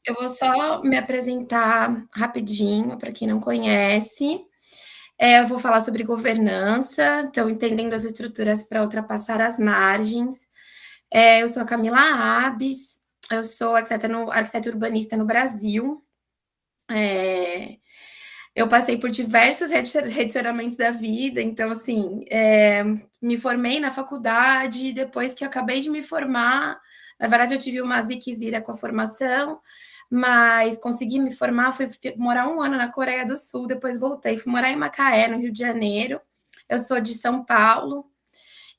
Eu vou só me apresentar rapidinho para quem não conhece. Eu vou falar sobre governança, então entendendo as estruturas para ultrapassar as margens. Eu sou a Camila Abes, eu sou arquiteta urbanista no Brasil. É, eu passei por diversos redicionamentos da vida, então, assim, me formei na faculdade, depois que eu acabei de me formar, na verdade, eu tive uma ziquezira com a formação, mas consegui me formar, fui morar 1 ano na Coreia do Sul, depois voltei, fui morar em Macaé, no Rio de Janeiro. Eu sou de São Paulo,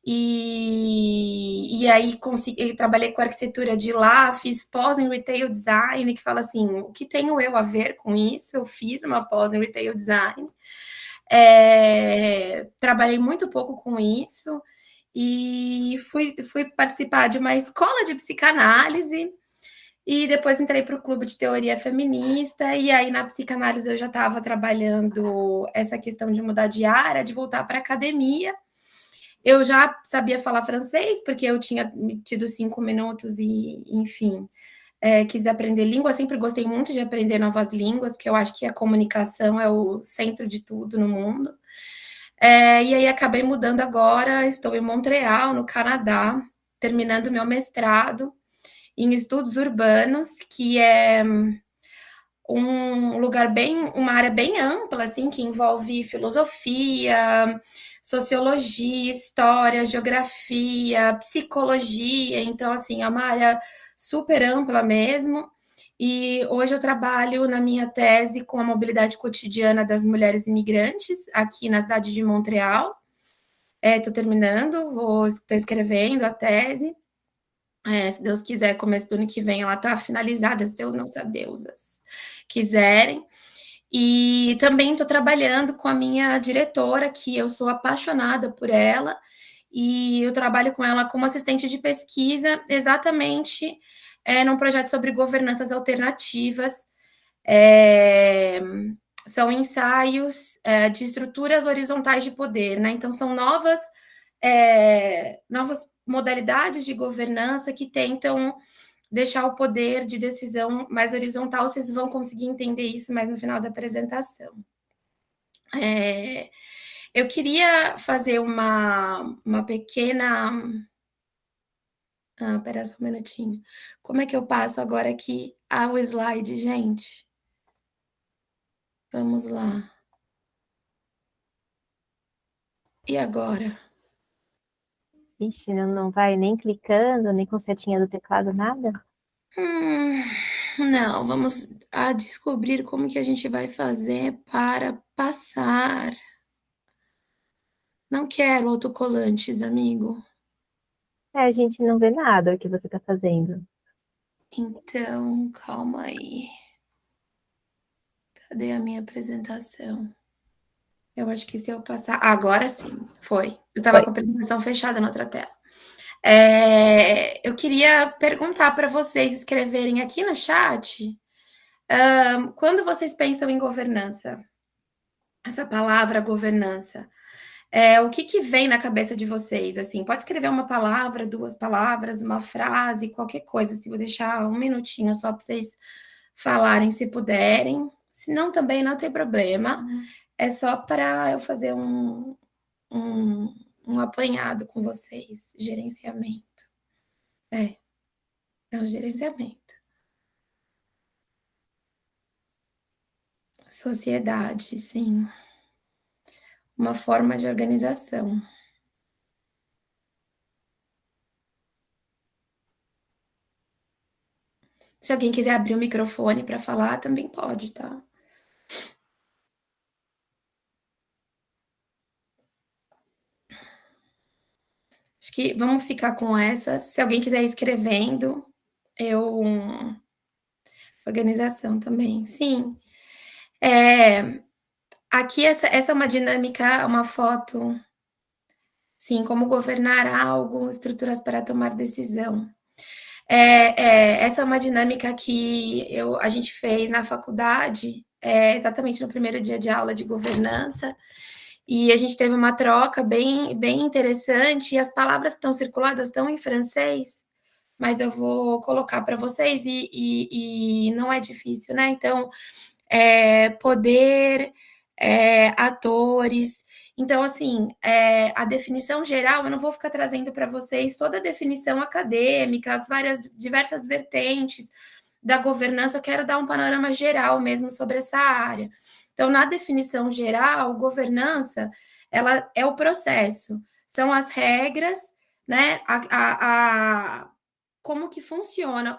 e aí consegui, trabalhei com arquitetura de lá, fiz pós em retail design, que fala assim, o que tenho eu a ver com isso? Eu fiz uma pós em retail design, trabalhei muito pouco com isso, e fui participar de uma escola de psicanálise, e depois entrei para o clube de teoria feminista, e aí na psicanálise eu já estava trabalhando essa questão de mudar de área, de voltar para a academia. Eu já sabia falar francês, porque eu tinha tido 5 minutos e, enfim, quis aprender língua. Eu sempre gostei muito de aprender novas línguas, porque eu acho que a comunicação é o centro de tudo no mundo. E aí acabei mudando agora, estou em Montreal, no Canadá, terminando meu mestrado em estudos urbanos, que é um lugar bem, uma área bem ampla, assim, que envolve filosofia, sociologia, história, geografia, psicologia. Então, assim, é uma área super ampla mesmo. E hoje eu trabalho na minha tese com a mobilidade cotidiana das mulheres imigrantes aqui na cidade de Montreal. Estou terminando, estou escrevendo a tese. Se Deus quiser, começo do ano que vem ela está finalizada, se eu não, se a deusas quiserem. E também estou trabalhando com a minha diretora, que eu sou apaixonada por ela, e eu trabalho com ela como assistente de pesquisa, exatamente num projeto sobre governanças alternativas. É, São ensaios de estruturas horizontais de poder, né? Então, são novas modalidades de governança que tentam deixar o poder de decisão mais horizontal. Vocês vão conseguir entender isso mais no final da apresentação. Eu queria fazer uma pequena. Pera só um minutinho. Como é que eu passo agora aqui ao slide, gente? Vamos lá. E agora? Ixi, não vai nem clicando, nem com setinha do teclado, nada? Não, vamos a descobrir como que a gente vai fazer para passar. Não quero autocolantes, amigo. A gente não vê nada o que você está fazendo. Então, calma aí. Cadê a minha apresentação? Eu acho que se eu passar. Agora sim, foi. Eu estava Foi. com a apresentação fechada na outra tela. Eu queria perguntar para vocês escreverem aqui no chat, quando vocês pensam em governança, essa palavra governança, o que que vem na cabeça de vocês? Assim, pode escrever uma palavra, 2 palavras, uma frase, qualquer coisa, assim, vou deixar 1 minutinho só para vocês falarem se puderem, se não também não tem problema, é só para eu fazer um um apanhado com vocês, gerenciamento. É um gerenciamento. Sociedade, sim. Uma forma de organização. Se alguém quiser abrir o microfone para falar, também pode, tá? Acho que vamos ficar com essa. Se alguém quiser ir escrevendo, eu. Organização também, sim. É, aqui, essa é uma dinâmica, uma foto, sim, como governar algo, estruturas para tomar decisão. Essa é uma dinâmica que a gente fez na faculdade, exatamente no primeiro dia de aula de governança, e a gente teve uma troca bem interessante, e as palavras que estão circuladas estão em francês, mas eu vou colocar para vocês e não é difícil, né? Então, poder, atores. Então, assim, a definição geral, eu não vou ficar trazendo para vocês toda a definição acadêmica, as diversas vertentes da governança, eu quero dar um panorama geral mesmo sobre essa área. Então, na definição geral, governança, ela é o processo, são as regras, né? Como que funciona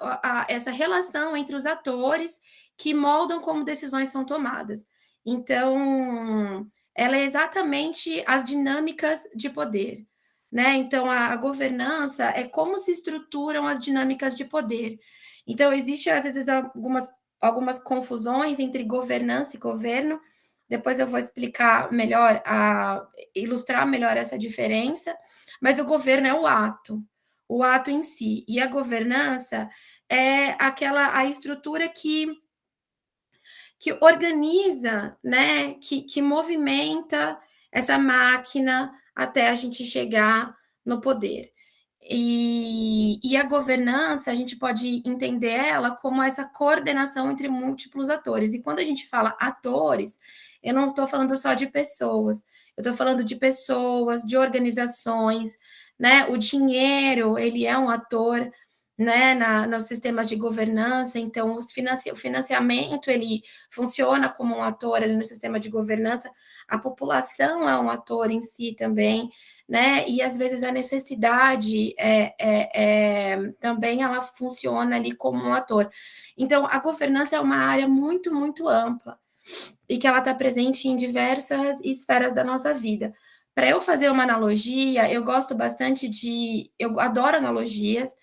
essa relação entre os atores que moldam como decisões são tomadas. Então, ela é exatamente as dinâmicas de poder, né? Então, a governança é como se estruturam as dinâmicas de poder. Então, existe, às vezes, algumas confusões entre governança e governo. Depois eu vou explicar melhor, ilustrar melhor essa diferença. Mas o governo é o ato em si. E a governança é a estrutura que organiza, né, que movimenta essa máquina até a gente chegar no poder. E a governança, a gente pode entender ela como essa coordenação entre múltiplos atores. E quando a gente fala atores, eu não estou falando só de pessoas, eu estou falando de pessoas, de organizações, né? O dinheiro, ele é um ator, né, nos sistemas de governança, então o financiamento ele funciona como um ator ali no sistema de governança, a população é um ator em si também, né, e às vezes a necessidade também ela funciona ali como um ator. Então a governança é uma área muito, muito ampla e que ela está presente em diversas esferas da nossa vida. Para eu fazer uma analogia, eu gosto bastante eu adoro analogias,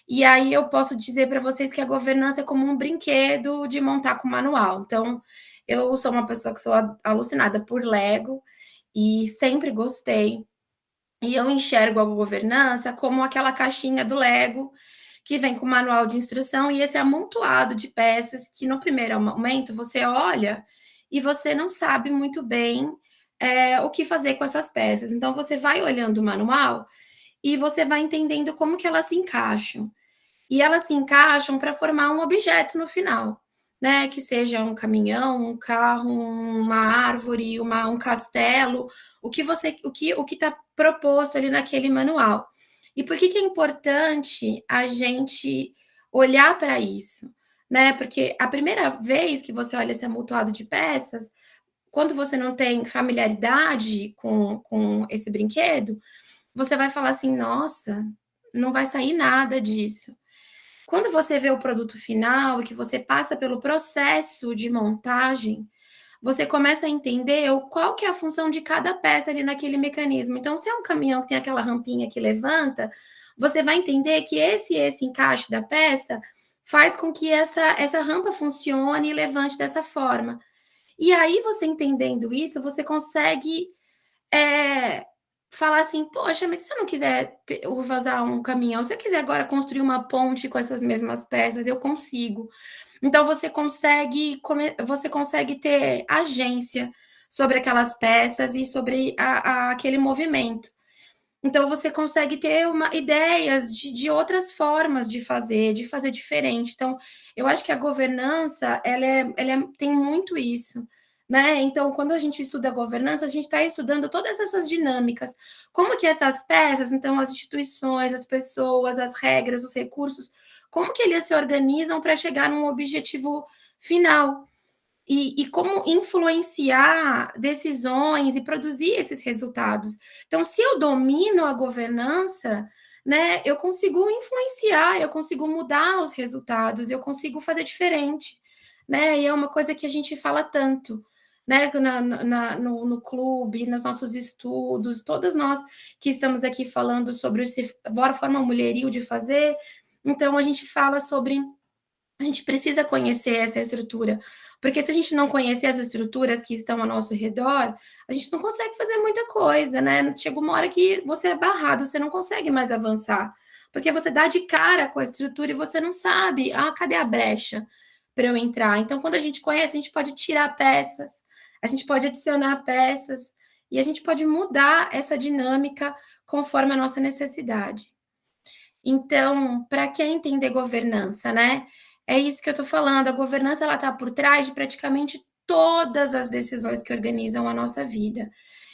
e aí eu posso dizer para vocês que a governança é como um brinquedo de montar com manual. Então, eu sou uma pessoa que sou alucinada por Lego e sempre gostei. E eu enxergo a governança como aquela caixinha do Lego que vem com manual de instrução e esse amontoado de peças que no primeiro momento você olha e você não sabe muito bem o que fazer com essas peças. Então você vai olhando o manual e você vai entendendo como que elas se encaixam. E elas se encaixam para formar um objeto no final, né? Que seja um caminhão, um carro, uma árvore, um castelo, o que está proposto ali naquele manual. E por que é importante a gente olhar para isso? Né? Porque a primeira vez que você olha esse amontoado de peças, quando você não tem familiaridade com esse brinquedo, você vai falar assim: nossa, não vai sair nada disso. Quando você vê o produto final e que você passa pelo processo de montagem, você começa a entender qual que é a função de cada peça ali naquele mecanismo. Então, se é um caminhão que tem aquela rampinha que levanta, você vai entender que esse encaixe da peça faz com que essa rampa funcione e levante dessa forma. E aí, você entendendo isso, você consegue falar assim, poxa, mas se eu não quiser vazar um caminhão, se eu quiser agora construir uma ponte com essas mesmas peças, eu consigo. Então você consegue ter agência sobre aquelas peças e sobre aquele movimento. Então você consegue ter ideias de outras formas de fazer diferente. Então, eu acho que a governança tem muito isso. Né? Então, quando a gente estuda a governança, a gente está estudando todas essas dinâmicas. Como que essas peças, então, as instituições, as pessoas, as regras, os recursos, como que eles se organizam para chegar num objetivo final? E como influenciar decisões e produzir esses resultados. Então, se eu domino a governança, né, eu consigo influenciar, eu consigo mudar os resultados, eu consigo fazer diferente. Né? E é uma coisa que a gente fala tanto. Né, no clube, nos nossos estudos, todas nós que estamos aqui falando sobre a forma mulheril de fazer, então a gente fala sobre a gente precisa conhecer essa estrutura, porque se a gente não conhecer as estruturas que estão ao nosso redor, a gente não consegue fazer muita coisa, né? Chega uma hora que você é barrado, você não consegue mais avançar, porque você dá de cara com a estrutura e você não sabe, cadê a brecha para eu entrar? Então, quando a gente conhece, a gente pode tirar peças, a gente pode adicionar peças e a gente pode mudar essa dinâmica conforme a nossa necessidade. Então, para quem entender governança, né? É isso que eu estou falando. A governança ela está por trás de praticamente todas as decisões que organizam a nossa vida.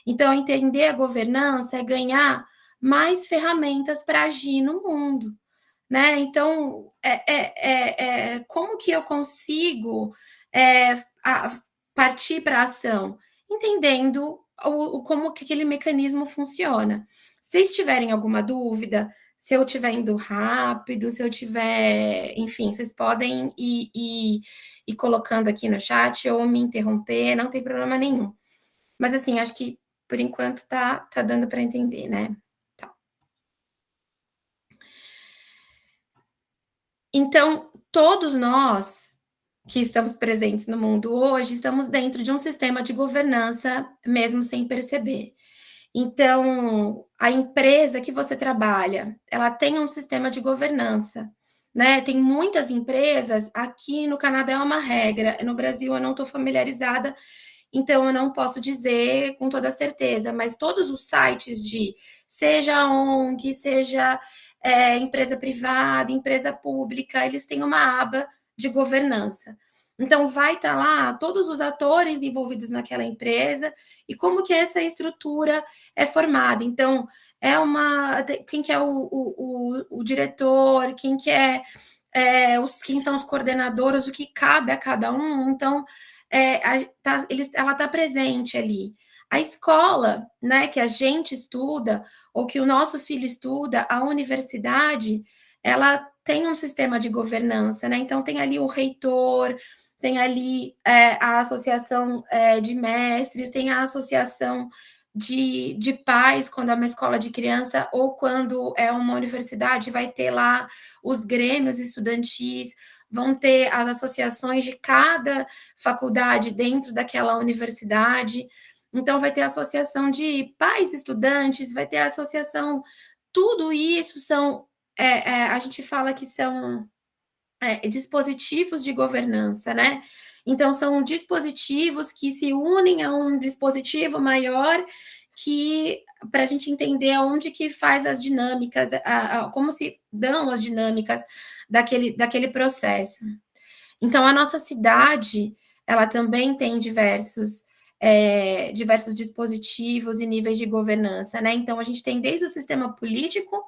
Então, entender a governança é ganhar mais ferramentas para agir no mundo, né? Então, como que eu consigo partir para a ação? Entendendo como que aquele mecanismo funciona. Se vocês tiverem alguma dúvida, se eu estiver indo rápido, se eu tiver, enfim, vocês podem ir colocando aqui no chat ou me interromper, não tem problema nenhum. Mas assim, acho que por enquanto tá dando para entender, né? Tá. Então, todos nós que estamos presentes no mundo hoje estamos dentro de um sistema de governança, mesmo sem perceber. Então, a empresa que você trabalha, ela tem um sistema de governança, né? Tem muitas empresas, aqui no Canadá é uma regra, no Brasil eu não estou familiarizada, então eu não posso dizer com toda certeza, mas todos os sites seja ONG, seja empresa privada, empresa pública, eles têm uma aba de governança. Então, vai estar lá todos os atores envolvidos naquela empresa e como que essa estrutura é formada. Então, quem que é o diretor, quem que quem são os coordenadores, o que cabe a cada um. Então, ela está presente ali. A escola, né, que a gente estuda, ou que o nosso filho estuda, a universidade, ela tem um sistema de governança, né? Então, tem ali o reitor, tem ali a associação de mestres, tem a associação de pais, quando é uma escola de criança, ou quando é uma universidade, vai ter lá os grêmios estudantis, vão ter as associações de cada faculdade dentro daquela universidade. Então, vai ter a associação de pais estudantes, vai ter a associação. Tudo isso a gente fala que são dispositivos de governança, né? Então, são dispositivos que se unem a um dispositivo maior que para a gente entender aonde que faz as dinâmicas, como se dão as dinâmicas daquele processo. Então, a nossa cidade, ela também tem diversos dispositivos e níveis de governança, né? Então, a gente tem desde o sistema político,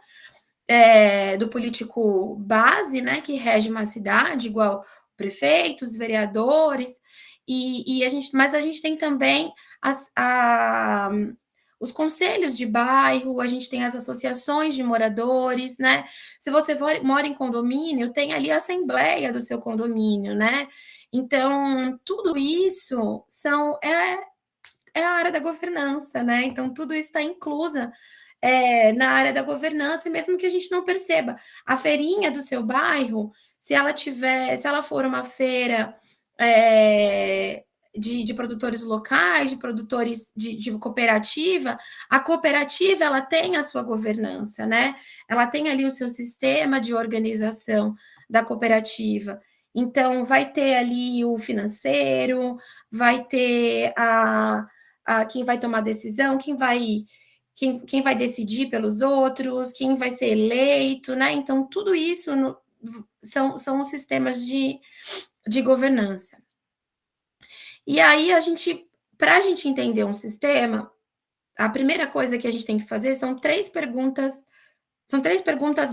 do político base, né, que rege uma cidade, igual prefeitos, vereadores, mas a gente tem também os conselhos de bairro, a gente tem as associações de moradores, né? Se você mora em condomínio, tem ali a assembleia do seu condomínio, né? Então, tudo isso é a área da governança, né? Então, tudo isso está inclusa na área da governança, e mesmo que a gente não perceba. A feirinha do seu bairro, se ela for uma feira de produtores locais, de produtores de cooperativa, a cooperativa ela tem a sua governança, né? Ela tem ali o seu sistema de organização da cooperativa. Então, vai ter ali o financeiro, vai ter quem vai tomar decisão, quem vai decidir pelos outros, quem vai ser eleito, né? Então, tudo isso são os sistemas de governança. E aí, para a gente entender um sistema, a primeira coisa que a gente tem que fazer são três perguntas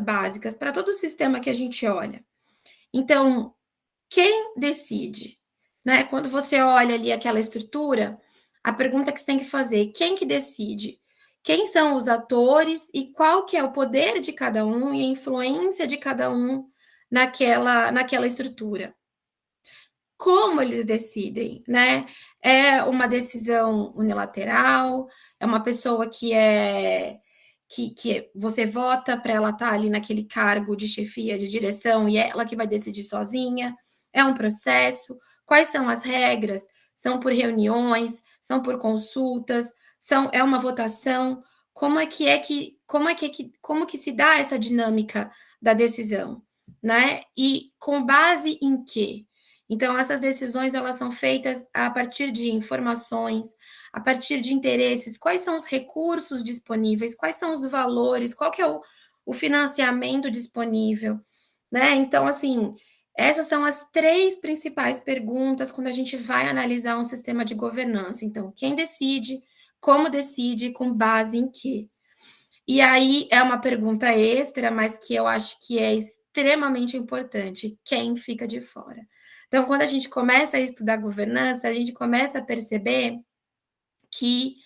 básicas para todo sistema que a gente olha. Então, quem decide? Né? Quando você olha ali aquela estrutura, a pergunta que você tem que fazer, quem que decide? Quem são os atores e qual que é o poder de cada um e a influência de cada um naquela estrutura? Como eles decidem, né? É uma decisão unilateral? É uma pessoa que você vota para ela estar ali naquele cargo de chefia, de direção, e é ela que vai decidir sozinha? É um processo? Quais são as regras? São por reuniões? São por consultas? É uma votação? Como que se dá essa dinâmica da decisão, né? E com base em quê? Então, essas decisões elas são feitas a partir de informações, a partir de interesses, quais são os recursos disponíveis, quais são os valores, qual que é o o financiamento disponível, né? Então, assim, essas são as 3 principais perguntas quando a gente vai analisar um sistema de governança. Então, quem decide, como decide, com base em quê? E aí é uma pergunta extra, mas que eu acho que é extremamente importante: quem fica de fora? Então, quando a gente começa a estudar governança, a gente começa a perceber que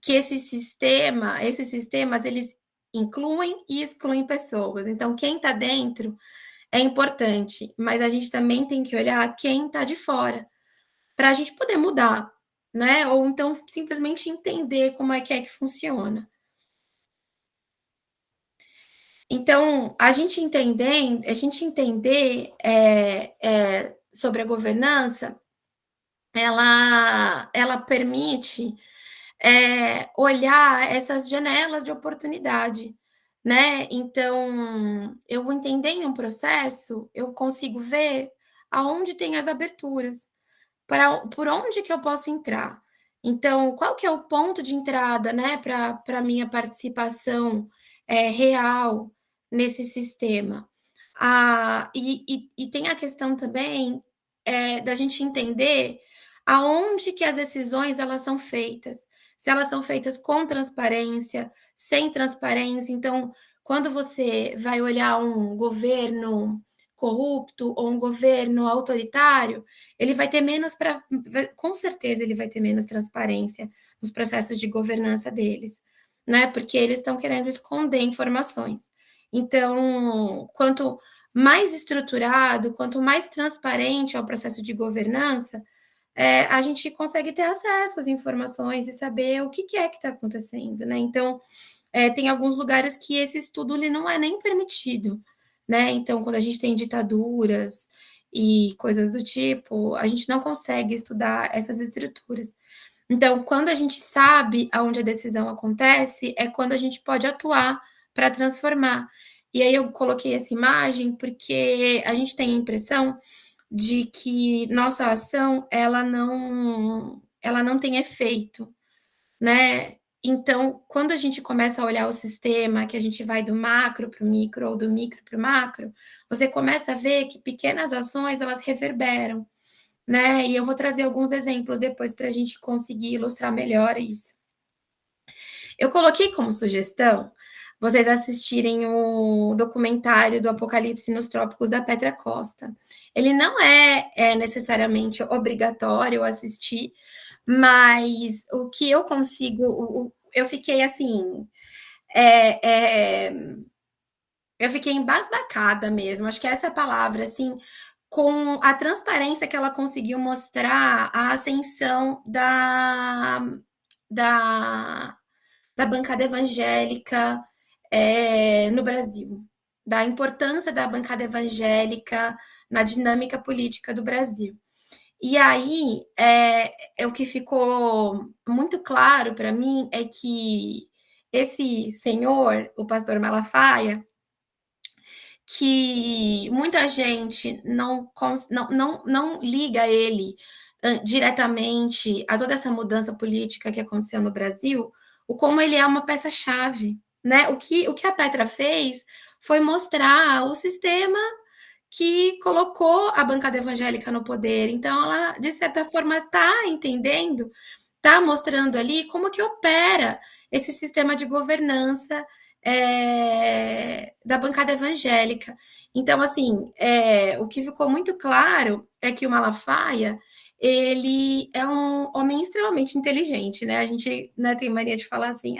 que esses sistemas, eles incluem e excluem pessoas. Então, quem está dentro é importante, mas a gente também tem que olhar quem está de fora, para a gente poder mudar, né? Ou então simplesmente entender como é que funciona. Então, a gente entender sobre a governança, ela permite olhar essas janelas de oportunidade, né? Então, eu entendendo um processo, eu consigo ver aonde tem as aberturas, por onde que eu posso entrar. Então, qual que é o ponto de entrada, né, para a minha participação real nesse sistema? E tem a questão também da gente entender aonde que as decisões elas são feitas. Se elas são feitas com transparência, sem transparência. Então, quando você vai olhar um governo corrupto ou um governo autoritário, ele vai ter menos com certeza ele vai ter menos transparência nos processos de governança deles, né? Porque eles estão querendo esconder informações. Então, quanto mais estruturado, quanto mais transparente é o processo de governança, a gente consegue ter acesso às informações e saber o que é que está acontecendo, né? Então, tem alguns lugares que esse estudo ele não é nem permitido, né? Então, quando a gente tem ditaduras e coisas do tipo, a gente não consegue estudar essas estruturas. Então, quando a gente sabe aonde a decisão acontece, é quando a gente pode atuar para transformar. E aí eu coloquei essa imagem porque a gente tem a impressão de que nossa ação ela não tem efeito, né? Então, quando a gente começa a olhar o sistema, que a gente vai do macro para o micro ou do micro para o macro, você começa a ver que pequenas ações elas reverberam, né? E eu vou trazer alguns exemplos depois para a gente conseguir ilustrar melhor isso. Eu coloquei como sugestão vocês assistirem o documentário do Apocalipse nos Trópicos da Petra Costa. Ele não é necessariamente obrigatório assistir, mas o que eu consigo, eu fiquei assim, é, é, eu fiquei embasbacada mesmo, acho que essa é a palavra, assim, com a transparência que ela conseguiu mostrar a ascensão da, da bancada evangélica no Brasil, da importância da bancada evangélica na dinâmica política do Brasil. E aí, o que ficou muito claro para mim é que esse senhor, o pastor Malafaia, que muita gente não liga ele diretamente a toda essa mudança política que aconteceu no Brasil, o como ele é uma peça-chave, né? O que a Petra fez foi mostrar o sistema que colocou a bancada evangélica no poder. Então, ela, de certa forma, está entendendo, está mostrando ali como que opera esse sistema de governança da bancada evangélica. Então, assim, o que ficou muito claro é que o Malafaia ele é um homem extremamente inteligente, né? A gente, né, tem mania de falar assim,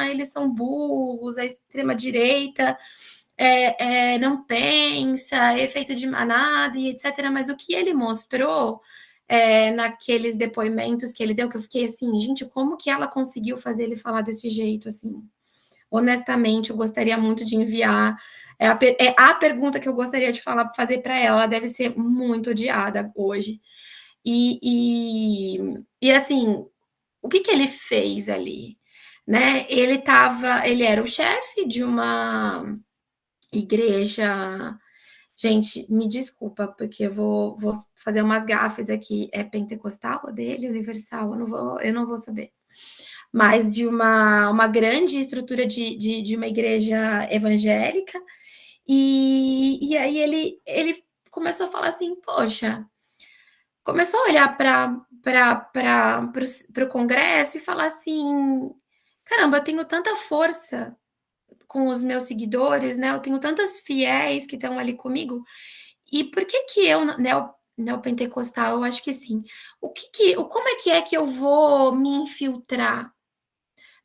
eles são burros, a extrema-direita não pensa, é feito de manada e etc. Mas o que ele mostrou naqueles depoimentos que ele deu, que eu fiquei assim, gente, como que ela conseguiu fazer ele falar desse jeito, assim? Honestamente, eu gostaria muito de enviar. A pergunta que eu gostaria de fazer para ela. Ela deve ser muito odiada hoje. E assim, o que ele fez ali? Né? Ele era o chefe de uma igreja. Gente, me desculpa, porque eu vou fazer umas gafes aqui. É pentecostal dele, universal? Eu não vou saber. mas de uma grande estrutura de uma igreja evangélica. E aí ele começou a falar assim, poxa, começou a olhar para o Congresso e falar assim, caramba, eu tenho tanta força com os meus seguidores, né? Eu tenho tantos fiéis que estão ali comigo. E por que que eu, neopentecostal, eu acho que sim. Como é que eu vou me infiltrar?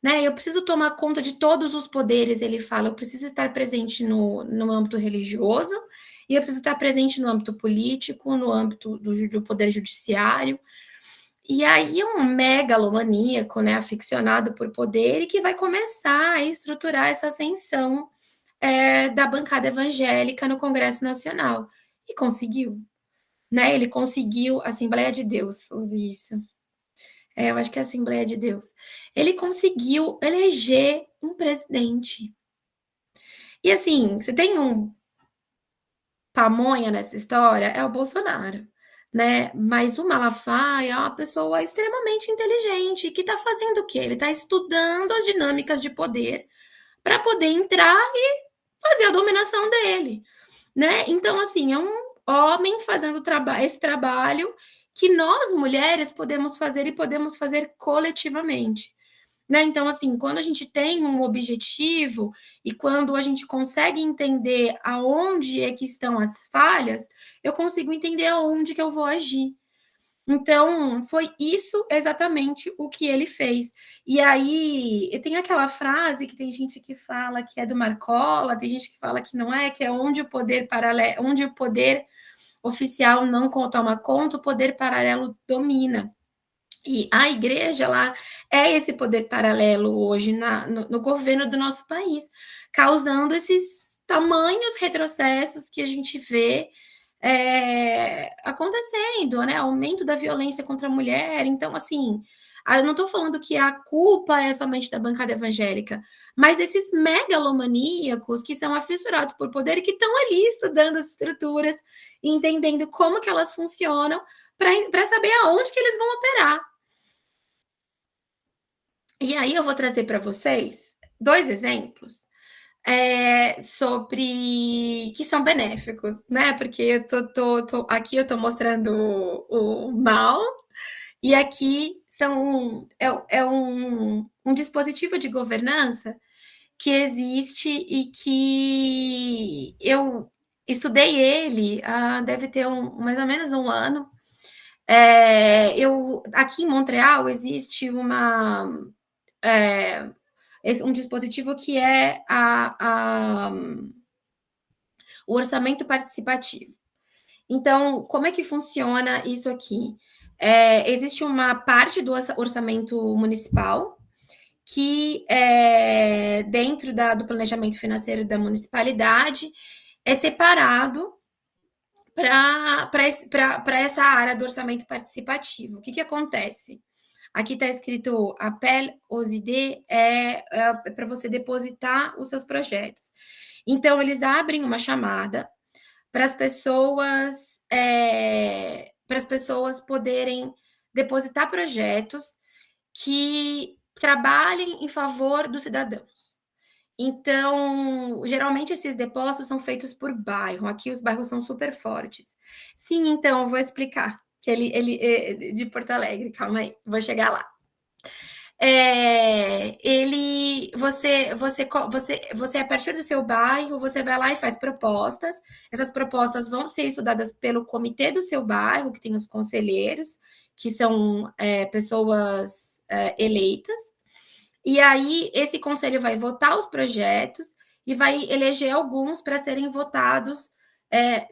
Né? Eu preciso tomar conta de todos os poderes, ele fala. Eu preciso estar presente no âmbito religioso, e eu preciso estar presente no âmbito político, no âmbito do poder judiciário. E aí um megalomaníaco, né, aficionado por poder, e que vai começar a estruturar essa ascensão da bancada evangélica no Congresso Nacional. E conseguiu. Né? Ele conseguiu, a Assembleia de Deus, use isso. Eu acho que é a Assembleia de Deus. Ele conseguiu eleger um presidente. E assim, você tem um pamonha nessa história, é o Bolsonaro. Né? Mas o Malafaia é uma pessoa extremamente inteligente, que está fazendo o quê? Ele está estudando as dinâmicas de poder para poder entrar e fazer a dominação dele. Né? Então, assim, é um homem fazendo esse trabalho que nós, mulheres, podemos fazer e podemos fazer coletivamente. Né? Então, assim, quando a gente tem um objetivo e quando a gente consegue entender aonde é que estão as falhas, eu consigo entender aonde que eu vou agir. Então, foi isso exatamente o que ele fez. E aí, tem aquela frase que tem gente que fala que é do Marcola, tem gente que fala que não é, que é onde o poder paralelo, onde o poder oficial não toma conta, o poder paralelo domina. E a igreja lá é esse poder paralelo hoje no governo do nosso país, causando esses tamanhos retrocessos que a gente vê acontecendo, né? Aumento da violência contra a mulher. Então, assim, eu não estou falando que a culpa é somente da bancada evangélica, mas esses megalomaníacos que são afissurados por poder e que estão ali estudando as estruturas e entendendo como que elas funcionam para saber aonde que eles vão operar. E aí eu vou trazer para vocês 2 exemplos sobre que são benéficos, né? Porque eu aqui eu estou mostrando o mal, e aqui é um dispositivo de governança que existe e que eu estudei ele deve ter mais ou menos um ano. Aqui em Montreal existe um dispositivo que é o orçamento participativo. Então, como é que funciona isso aqui? Existe uma parte do orçamento municipal que, dentro do planejamento financeiro da municipalidade, é separado para essa área do orçamento participativo. O que acontece? Aqui está escrito appel aux idées, para você depositar os seus projetos. Então, eles abrem uma chamada para as pessoas poderem depositar projetos que trabalhem em favor dos cidadãos. Então, geralmente esses depósitos são feitos por bairro. Aqui os bairros são super fortes. Sim, então, eu vou explicar. Que ele de Porto Alegre, calma aí, vou chegar lá. Você a partir do seu bairro, você vai lá e faz propostas. Essas propostas vão ser estudadas pelo comitê do seu bairro, que tem os conselheiros, que são pessoas eleitas. E aí, esse conselho vai votar os projetos e vai eleger alguns para serem votados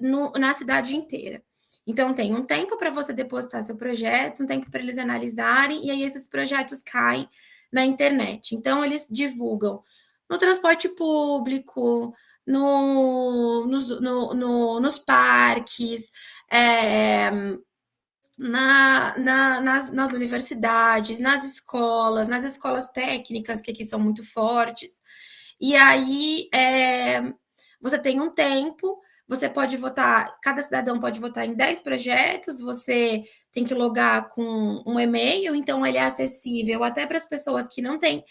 na cidade inteira. Então, tem um tempo para você depositar seu projeto, um tempo para eles analisarem, e aí esses projetos caem na internet. Então, eles divulgam no transporte público, nos parques, nas universidades, nas escolas técnicas, que aqui são muito fortes. E aí você tem um tempo você pode votar, cada cidadão pode votar em 10 projetos, você tem que logar com um e-mail, então ele é acessível até para as pessoas que não têm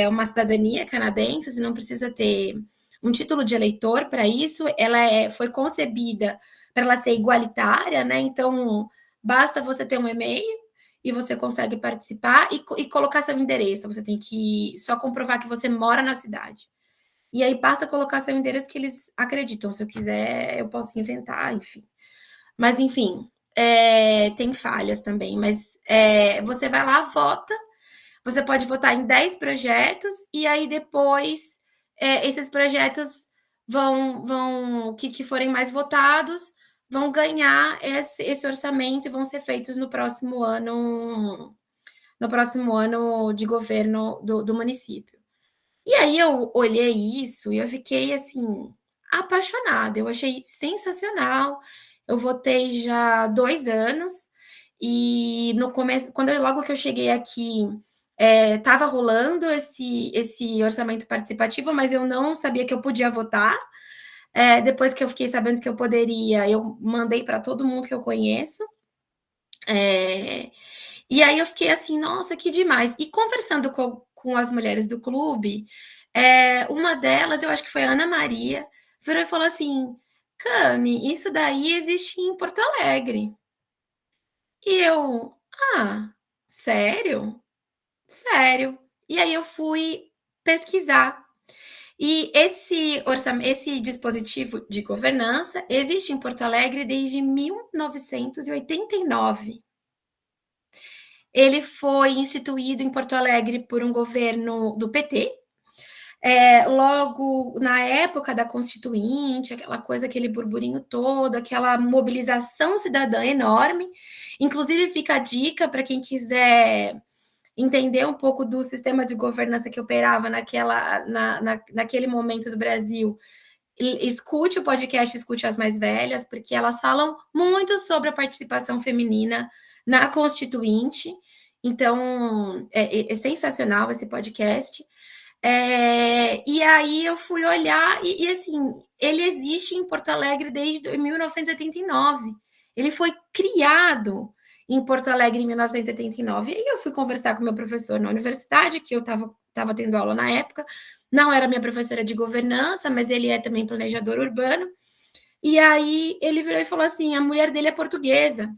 uma cidadania canadense, você não precisa ter um título de eleitor para isso, ela foi concebida para ela ser igualitária, né? Então, basta você ter um e-mail e você consegue participar e colocar seu endereço. Você tem que só comprovar que você mora na cidade. E aí basta colocar seu endereço que eles acreditam. Se eu quiser, eu posso inventar, enfim. Mas, enfim, tem falhas também. Mas você vai lá, vota. Você pode votar em 10 projetos e aí depois esses projetos que forem mais votados vão ganhar esse orçamento e vão ser feitos no próximo ano de governo do município. E aí eu olhei isso e eu fiquei assim apaixonada. Eu achei sensacional. Eu votei já há 2 anos e no começo, logo que eu cheguei aqui, estava rolando esse orçamento participativo, mas eu não sabia que eu podia votar. Depois que eu fiquei sabendo que eu poderia, eu mandei para todo mundo que eu conheço. E aí eu fiquei assim, nossa, que demais. E conversando com as mulheres do clube, uma delas, eu acho que foi a Ana Maria, virou e falou assim: Cami, isso daí existe em Porto Alegre. E eu, ah, sério? Sério. E aí eu fui pesquisar. E esse dispositivo de governança existe em Porto Alegre desde 1989. Ele foi instituído em Porto Alegre por um governo do PT, logo na época da Constituinte, aquela coisa, aquele burburinho todo, aquela mobilização cidadã enorme. Inclusive, fica a dica para quem quiser entender um pouco do sistema de governança que operava naquele momento do Brasil. Escute o podcast, escute as mais velhas, porque elas falam muito sobre a participação feminina na Constituinte. Então, é sensacional esse podcast. E aí eu fui olhar e assim, ele existe em Porto Alegre desde 1989. Ele foi criado em Porto Alegre em 1989. E aí eu fui conversar com meu professor na universidade, que eu estava tendo aula na época. Não era minha professora de governança, mas ele é também planejador urbano. E aí ele virou e falou assim: a mulher dele é portuguesa.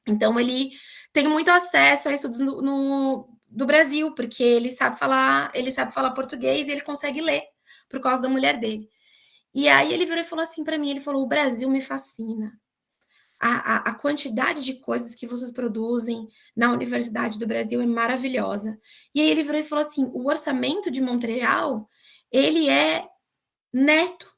Então ele tem muito acesso a estudos do Brasil, porque ele sabe falar português e ele consegue ler por causa da mulher dele. E aí ele virou e falou assim para mim, ele falou: o Brasil me fascina. A quantidade de coisas que vocês produzem na Universidade do Brasil é maravilhosa. E aí ele virou e falou assim: o orçamento de Montreal, ele é neto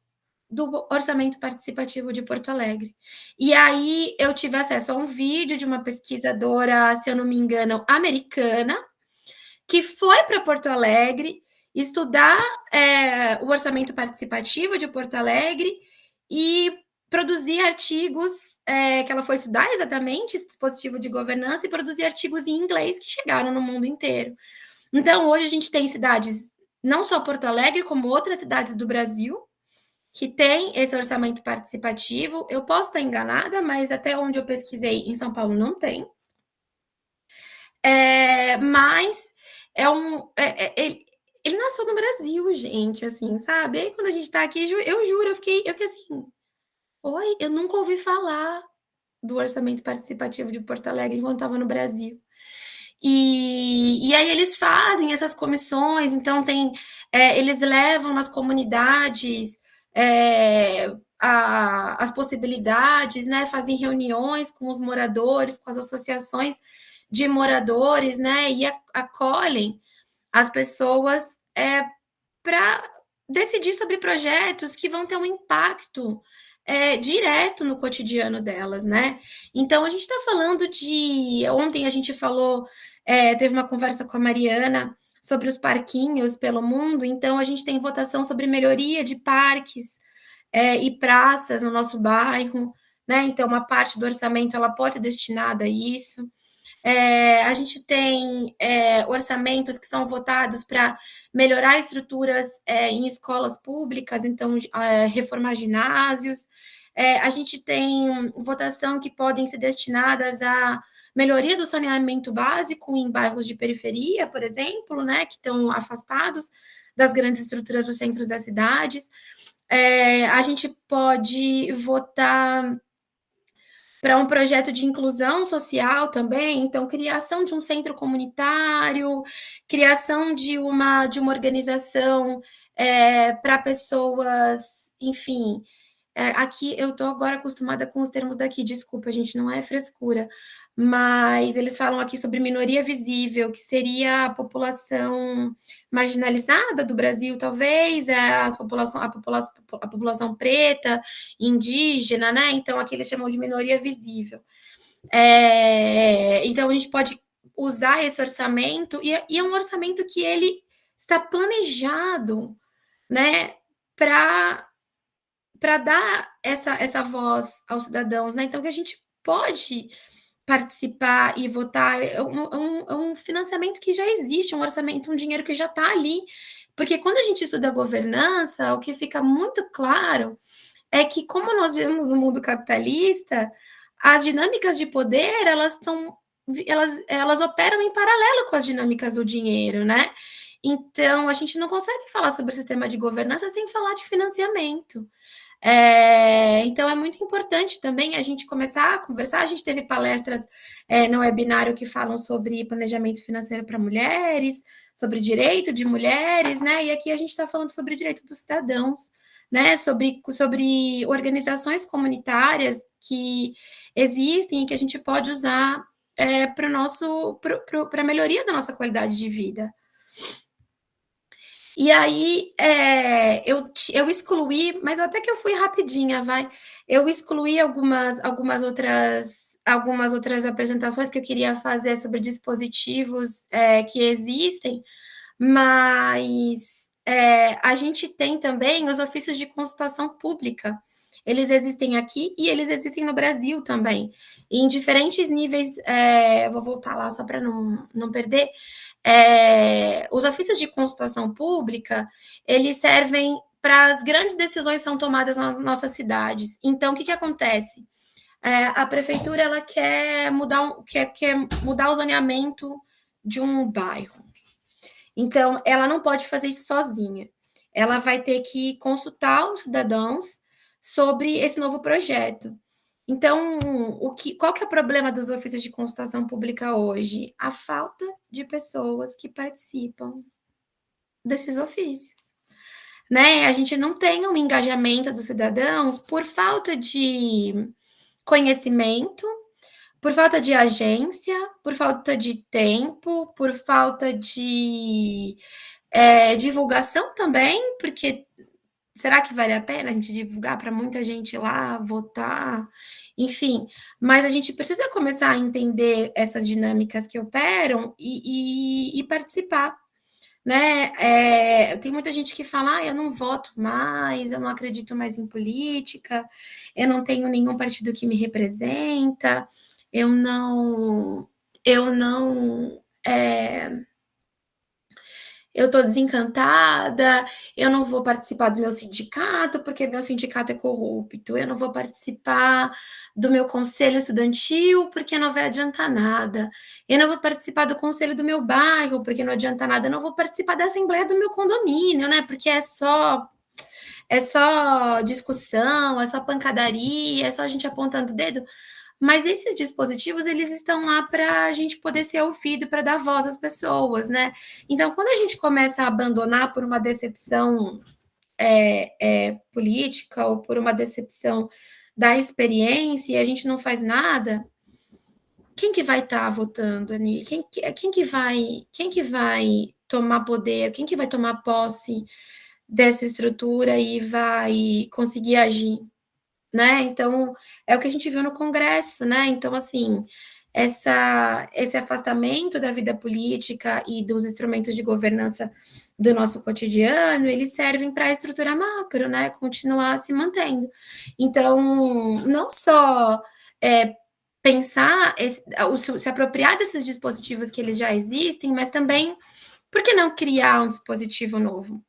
do orçamento participativo de Porto Alegre. E aí eu tive acesso a um vídeo de uma pesquisadora, se eu não me engano, americana, que foi para Porto Alegre estudar o orçamento participativo de Porto Alegre e produzir artigos, que ela foi estudar exatamente esse dispositivo de governança e produzir artigos em inglês que chegaram no mundo inteiro. Então, hoje a gente tem cidades, não só Porto Alegre, como outras cidades do Brasil, que tem esse orçamento participativo. Eu posso estar enganada, mas até onde eu pesquisei, em São Paulo não tem. Mas ele nasceu no Brasil, gente, assim, sabe? Aí quando a gente tá aqui, eu juro, eu fiquei assim, oi, eu nunca ouvi falar do orçamento participativo de Porto Alegre enquanto estava no Brasil. E aí eles fazem essas comissões, então eles levam nas comunidades as possibilidades, né? Fazem reuniões com os moradores, com as associações de moradores, né? E acolhem as pessoas para decidir sobre projetos que vão ter um impacto direto no cotidiano delas, né? Então a gente está falando ontem a gente falou, teve uma conversa com a Mariana sobre os parquinhos pelo mundo, então a gente tem votação sobre melhoria de parques e praças no nosso bairro, né? Então uma parte do orçamento ela pode ser destinada a isso. A gente tem orçamentos que são votados para melhorar estruturas em escolas públicas, então reformar ginásios. A gente tem votação que podem ser destinadas à melhoria do saneamento básico em bairros de periferia, por exemplo, né, que estão afastados das grandes estruturas dos centros das cidades. A gente pode votar para um projeto de inclusão social também, então criação de um centro comunitário, criação de uma organização para pessoas, enfim, aqui eu estou agora acostumada com os termos daqui, desculpa, gente, não é frescura, mas eles falam aqui sobre minoria visível, que seria a população marginalizada do Brasil, talvez, a população preta, indígena, né? Então aqui eles chamam de minoria visível. Então a gente pode usar esse orçamento, e é um orçamento que ele está planejado, né, para dar essa voz aos cidadãos, né? Então, que a gente pode participar e votar, é um financiamento que já existe, um orçamento, um dinheiro que já está ali. Porque quando a gente estuda governança, o que fica muito claro é que, como nós vivemos no mundo capitalista, as dinâmicas de poder, elas operam em paralelo com as dinâmicas do dinheiro, né? Então, a gente não consegue falar sobre o sistema de governança sem falar de financiamento. Então, é muito importante também a gente começar a conversar. A gente teve palestras no webinário que falam sobre planejamento financeiro para mulheres, sobre direito de mulheres, né? E aqui a gente está falando sobre direito dos cidadãos, né? Sobre organizações comunitárias que existem e que a gente pode usar para a melhoria da nossa qualidade de vida. E aí eu excluí, mas até que eu fui rapidinha, vai. Eu excluí algumas outras apresentações que eu queria fazer sobre dispositivos que existem, mas a gente tem também os ofícios de consultação pública. Eles existem aqui e eles existem no Brasil também, em diferentes níveis. Vou voltar lá só para não perder. Os ofícios de consultação pública, eles servem para as grandes decisões que são tomadas nas nossas cidades. Então, o que acontece? A prefeitura ela quer mudar o zoneamento de um bairro. Então, ela não pode fazer isso sozinha. Ela vai ter que consultar os cidadãos sobre esse novo projeto. Então, qual que é o problema dos ofícios de consultação pública hoje? A falta de pessoas que participam desses ofícios, né? A gente não tem um engajamento dos cidadãos por falta de conhecimento, por falta de agência, por falta de tempo, por falta de divulgação também, porque será que vale a pena a gente divulgar para muita gente lá, votar? Enfim, mas a gente precisa começar a entender essas dinâmicas que operam e participar, né? Tem muita gente que fala, eu não voto mais, eu não acredito mais em política, eu não tenho nenhum partido que me representa, eu não eu estou desencantada, eu não vou participar do meu sindicato, porque meu sindicato é corrupto, eu não vou participar do meu conselho estudantil, porque não vai adiantar nada, eu não vou participar do conselho do meu bairro, porque não adianta nada, eu não vou participar da assembleia do meu condomínio, né, porque é só discussão, é só pancadaria, é só a gente apontando o dedo. Mas esses dispositivos, eles estão lá para a gente poder ser ouvido, para dar voz às pessoas, né? Então, quando a gente começa a abandonar por uma decepção política ou por uma decepção da experiência e a gente não faz nada, quem que vai estar votando, Ani? Quem que vai tomar poder? Quem que vai tomar posse dessa estrutura e vai conseguir agir? Né? Então, é o que a gente viu no Congresso, né? Então, assim, esse afastamento da vida política e dos instrumentos de governança do nosso cotidiano, eles servem para a estrutura macro, né? Continuar se mantendo. Então, não só pensar, se apropriar desses dispositivos que eles já existem, mas também, por que não criar um dispositivo novo?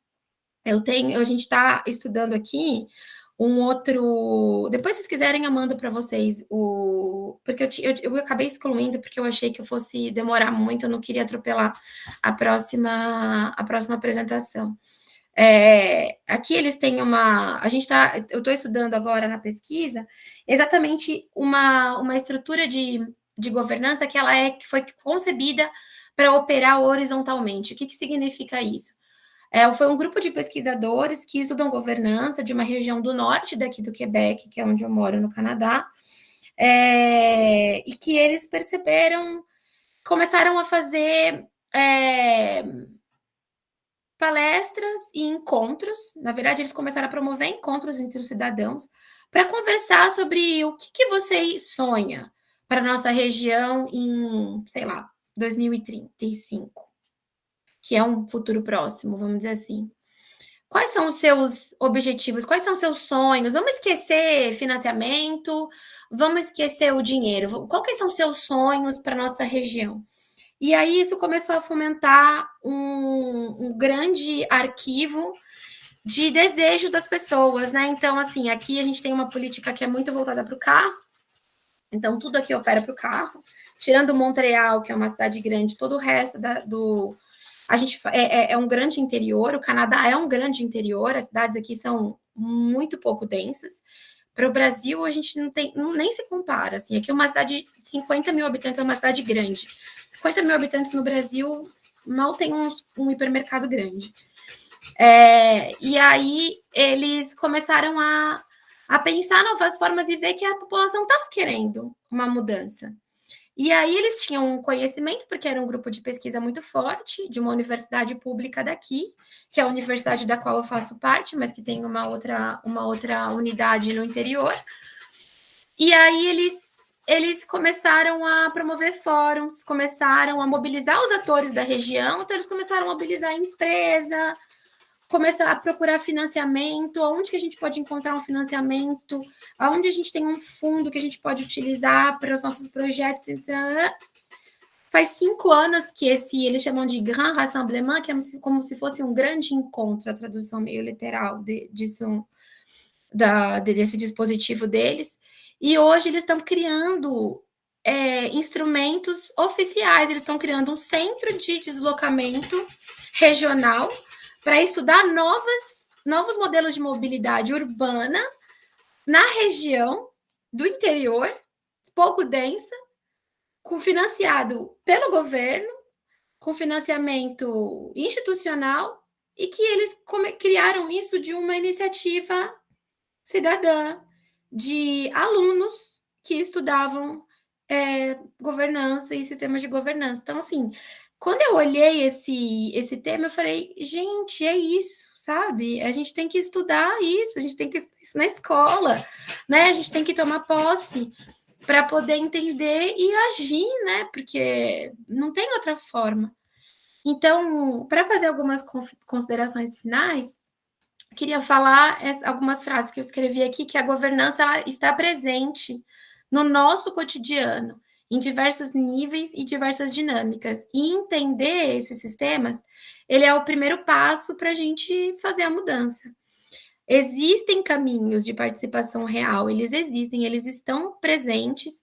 A gente está estudando aqui um outro. Depois, se vocês quiserem, eu mando para vocês porque eu acabei excluindo, porque eu achei que eu fosse demorar muito, eu não queria atropelar a próxima apresentação. Aqui eles têm eu estou estudando agora na pesquisa exatamente uma estrutura de governança que que foi concebida para operar horizontalmente. O que significa isso? Foi um grupo de pesquisadores que estudam governança de uma região do norte daqui do Quebec, que é onde eu moro no Canadá, e que eles começaram a fazer palestras e encontros. Na verdade, eles começaram a promover encontros entre os cidadãos para conversar sobre o que você sonha para a nossa região em, sei lá, 2035, que é um futuro próximo, vamos dizer assim. Quais são os seus objetivos? Quais são os seus sonhos? Vamos esquecer financiamento, vamos esquecer o dinheiro. Quais são os seus sonhos para a nossa região? E aí isso começou a fomentar um grande arquivo de desejo das pessoas, né? Então, assim, aqui a gente tem uma política que é muito voltada para o carro. Então, tudo aqui opera para o carro. Tirando Montreal, que é uma cidade grande, todo o resto a gente é um grande interior, o Canadá é um grande interior, as cidades aqui são muito pouco densas. Para o Brasil, a gente nem se compara. Assim, aqui uma cidade de 50 mil habitantes é uma cidade grande. 50 mil habitantes no Brasil mal tem um hipermercado grande. E aí eles começaram a pensar novas formas e ver que a população estava querendo uma mudança. E aí eles tinham um conhecimento, porque era um grupo de pesquisa muito forte, de uma universidade pública daqui, que é a universidade da qual eu faço parte, mas que tem uma outra unidade no interior. E aí eles começaram a promover fóruns, começaram a mobilizar os atores da região, então eles começaram a mobilizar a empresa, começar a procurar financiamento, onde que a gente pode encontrar um financiamento, onde a gente tem um fundo que a gente pode utilizar para os nossos projetos. Faz 5 anos que eles chamam de Grand Rassemblement, que é como se fosse um grande encontro, a tradução meio literal desse dispositivo deles. E hoje eles estão criando instrumentos oficiais, eles estão criando um centro de deslocamento regional para estudar novos modelos de mobilidade urbana na região do interior, pouco densa, financiado pelo governo, com financiamento institucional, e que eles criaram isso de uma iniciativa cidadã, de alunos que estudavam governança e sistemas de governança. Então, assim, quando eu olhei esse tema, eu falei, gente, é isso, sabe? A gente tem que estudar isso, a gente tem que estudar isso na escola, né? A gente tem que tomar posse para poder entender e agir, né? Porque não tem outra forma. Então, para fazer algumas considerações finais, queria falar algumas frases que eu escrevi aqui, que a governança ela está presente no nosso cotidiano, em diversos níveis e diversas dinâmicas. E entender esses sistemas, ele é o primeiro passo para a gente fazer a mudança. Existem caminhos de participação real, eles existem, eles estão presentes.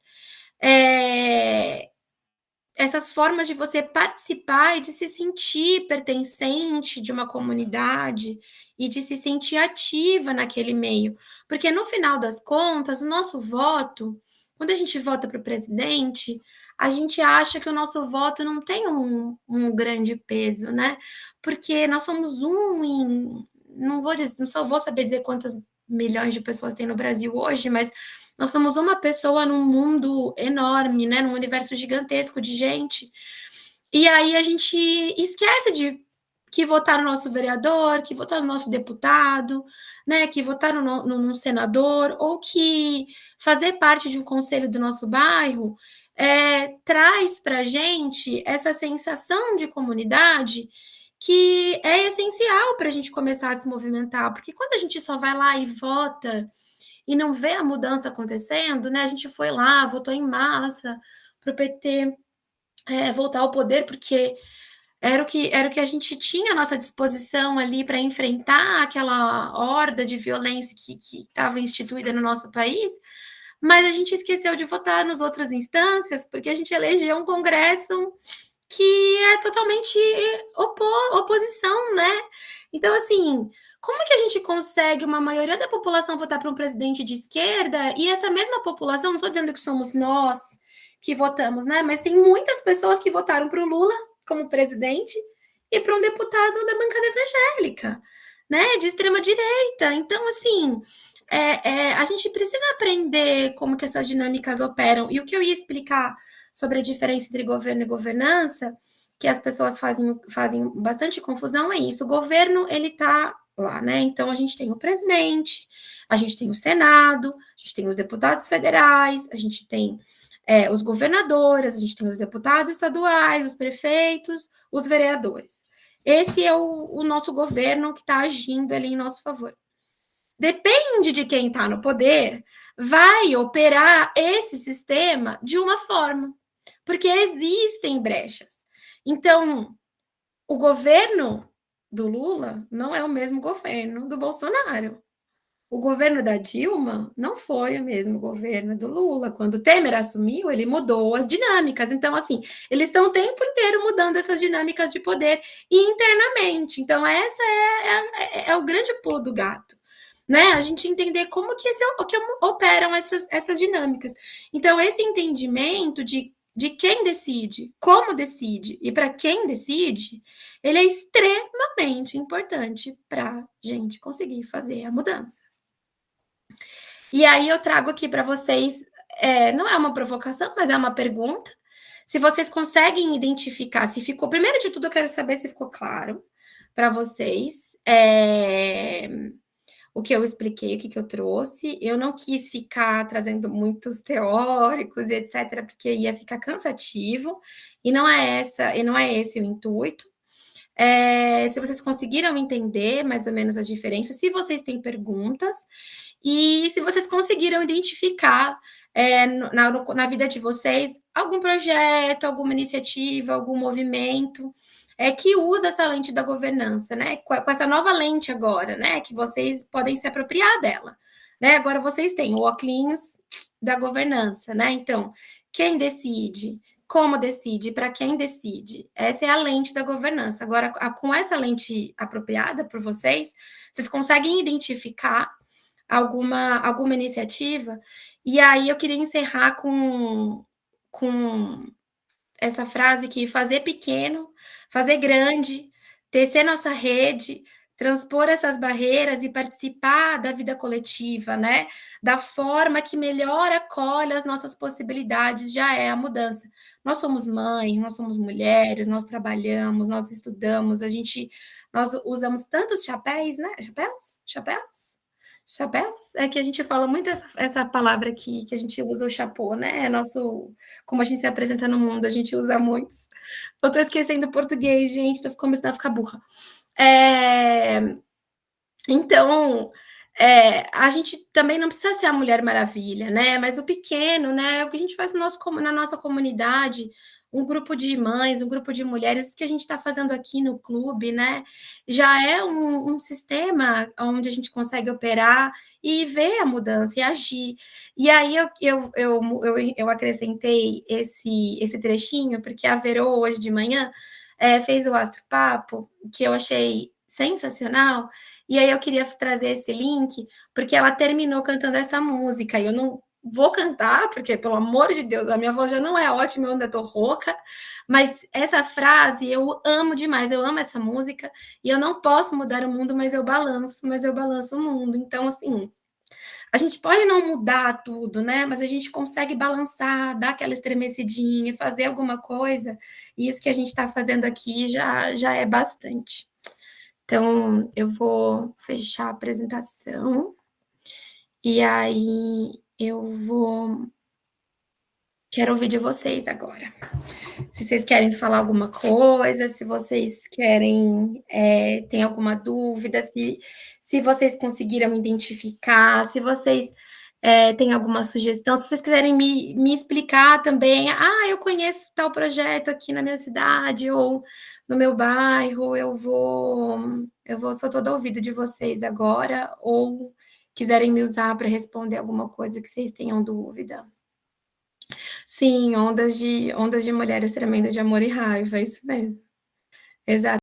Essas formas de você participar e de se sentir pertencente de uma comunidade e de se sentir ativa naquele meio. Porque, no final das contas, o nosso voto, quando a gente vota para o presidente, a gente acha que o nosso voto não tem um grande peso, né? Porque nós somos não vou saber dizer quantas milhões de pessoas tem no Brasil hoje, mas nós somos uma pessoa num mundo enorme, né? Num universo gigantesco de gente. E aí a gente esquece de que votar no nosso vereador, que votar no nosso deputado, né? Que votar no senador, ou que fazer parte de um conselho do nosso bairro traz para a gente essa sensação de comunidade que é essencial para a gente começar a se movimentar. Porque quando a gente só vai lá e vota e não vê a mudança acontecendo, né? A gente foi lá, votou em massa para o PT voltar ao poder, porque era o que a gente tinha à nossa disposição ali para enfrentar aquela horda de violência que estava instituída no nosso país, mas a gente esqueceu de votar nas outras instâncias, porque a gente elegeu um Congresso que é totalmente oposição, né? Então, assim, como é que a gente consegue uma maioria da população votar para um presidente de esquerda e essa mesma população, não estou dizendo que somos nós que votamos, né? Mas tem muitas pessoas que votaram para o Lula como presidente e para um deputado da bancada evangélica, né? De extrema direita. Então, assim, a gente precisa aprender como que essas dinâmicas operam. E o que eu ia explicar sobre a diferença entre governo e governança, que as pessoas fazem bastante confusão, é isso. O governo, ele está lá, né? Então, a gente tem o presidente, a gente tem o Senado, a gente tem os deputados federais, a gente tem os governadores, a gente tem os deputados estaduais, os prefeitos, os vereadores. Esse é o nosso governo que está agindo ali em nosso favor. Depende de quem está no poder, vai operar esse sistema de uma forma, porque existem brechas. Então, o governo do Lula não é o mesmo governo do Bolsonaro. O governo da Dilma não foi o mesmo governo do Lula. Quando o Temer assumiu, ele mudou as dinâmicas. Então, assim, eles estão o tempo inteiro mudando essas dinâmicas de poder internamente. Então, essa é o grande pulo do gato, né? A gente entender como que operam essas dinâmicas. Então, esse entendimento de quem decide, como decide e para quem decide, ele é extremamente importante para a gente conseguir fazer a mudança. E aí eu trago aqui para vocês, não é uma provocação, mas é uma pergunta. Se vocês conseguem identificar, se ficou. Primeiro de tudo, eu quero saber se ficou claro para vocês o que eu expliquei, o que eu trouxe. Eu não quis ficar trazendo muitos teóricos e etc., porque ia ficar cansativo, e não é esse o intuito. Se vocês conseguiram entender mais ou menos as diferenças, se vocês têm perguntas, e se vocês conseguiram identificar na vida de vocês algum projeto, alguma iniciativa, algum movimento que usa essa lente da governança, né? Com essa nova lente agora, né? Que vocês podem se apropriar dela, né? Agora vocês têm o óculos da governança, né? Então, quem decide? Como decide? Para quem decide? Essa é a lente da governança. Agora, com essa lente apropriada por vocês, vocês conseguem identificar alguma iniciativa? E aí eu queria encerrar com essa frase que fazer pequeno, fazer grande, tecer nossa rede, transpor essas barreiras e participar da vida coletiva, né? Da forma que melhor acolhe as nossas possibilidades, já é a mudança. Nós somos mães, nós somos mulheres, nós trabalhamos, nós estudamos, nós usamos tantos chapéus, né? Chapéus? É que a gente fala muito essa palavra aqui, que a gente usa o chapô, né? Como a gente se apresenta no mundo, a gente usa muitos. Eu tô esquecendo o português, gente, tô começando a ficar burra. Então, a gente também não precisa ser a Mulher Maravilha, né? Mas o pequeno, né? O que a gente faz na nossa comunidade, um grupo de mães, um grupo de mulheres, que a gente está fazendo aqui no clube, né? Já é um sistema onde a gente consegue operar e ver a mudança e agir. E aí eu acrescentei esse trechinho, porque a Verô, hoje de manhã, fez o Astro Papo, que eu achei sensacional, e aí eu queria trazer esse link, porque ela terminou cantando essa música, e eu não vou cantar, porque, pelo amor de Deus, a minha voz já não é ótima, eu ainda tô rouca, mas essa frase eu amo demais, eu amo essa música, e eu não posso mudar o mundo, mas eu balanço o mundo. Então, assim, a gente pode não mudar tudo, né? Mas a gente consegue balançar, dar aquela estremecidinha, fazer alguma coisa, e isso que a gente está fazendo aqui já é bastante. Então, eu vou fechar a apresentação, e aí quero ouvir de vocês agora. Se vocês querem falar alguma coisa, se vocês querem, tem alguma dúvida, se se vocês conseguiram identificar, se vocês têm alguma sugestão, se vocês quiserem me explicar também, eu conheço tal projeto aqui na minha cidade ou no meu bairro, sou toda ouvida de vocês agora, ou quiserem me usar para responder alguma coisa que vocês tenham dúvida. Sim, ondas de mulheres tremendo de amor e raiva, isso mesmo. Exato.